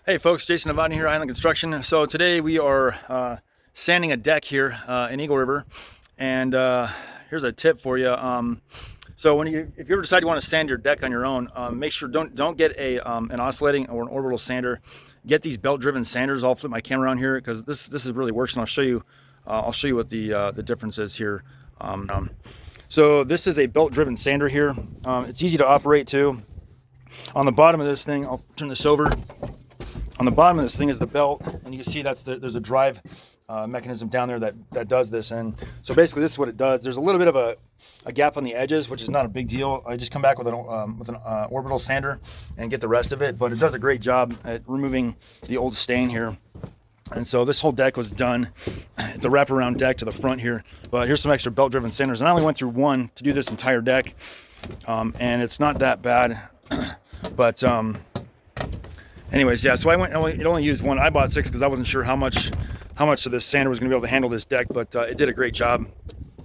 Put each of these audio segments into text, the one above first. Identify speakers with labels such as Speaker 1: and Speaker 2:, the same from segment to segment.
Speaker 1: Hey folks, Jason Novotny here, Island Construction. So today we are sanding a deck here in Eagle River, and here's a tip for you. So if you ever decide you want to sand your deck on your own, make sure don't get an oscillating or an orbital sander. Get these belt-driven sanders. I'll flip my camera around here because this really works, and I'll show you what the difference is here. So this is a belt-driven sander here. It's easy to operate too. On the bottom of this thing, I'll turn this over. On the bottom of this thing is the belt, and you can see there's a drive mechanism down there that does this. And so basically, this is what it does. There's a little bit of a gap on the edges, which is not a big deal. I just come back with an orbital sander and get the rest of it. But it does a great job at removing the old stain here. And so this whole deck was done. It's a wraparound deck to the front here. But here's some extra belt-driven sanders. And I only went through one to do this entire deck, and it's not that bad. But anyways, yeah, so it only used one. I bought 6 because I wasn't sure how much of this sander was going to be able to handle this deck, but it did a great job.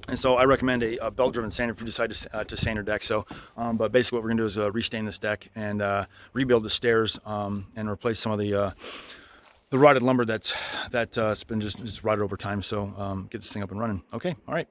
Speaker 1: And so I recommend a belt-driven sander if you decide to sand your deck. So, but basically what we're going to do is restain this deck and rebuild the stairs and replace some of the rotted lumber that's been just rotted over time. So get this thing up and running. Okay, all right.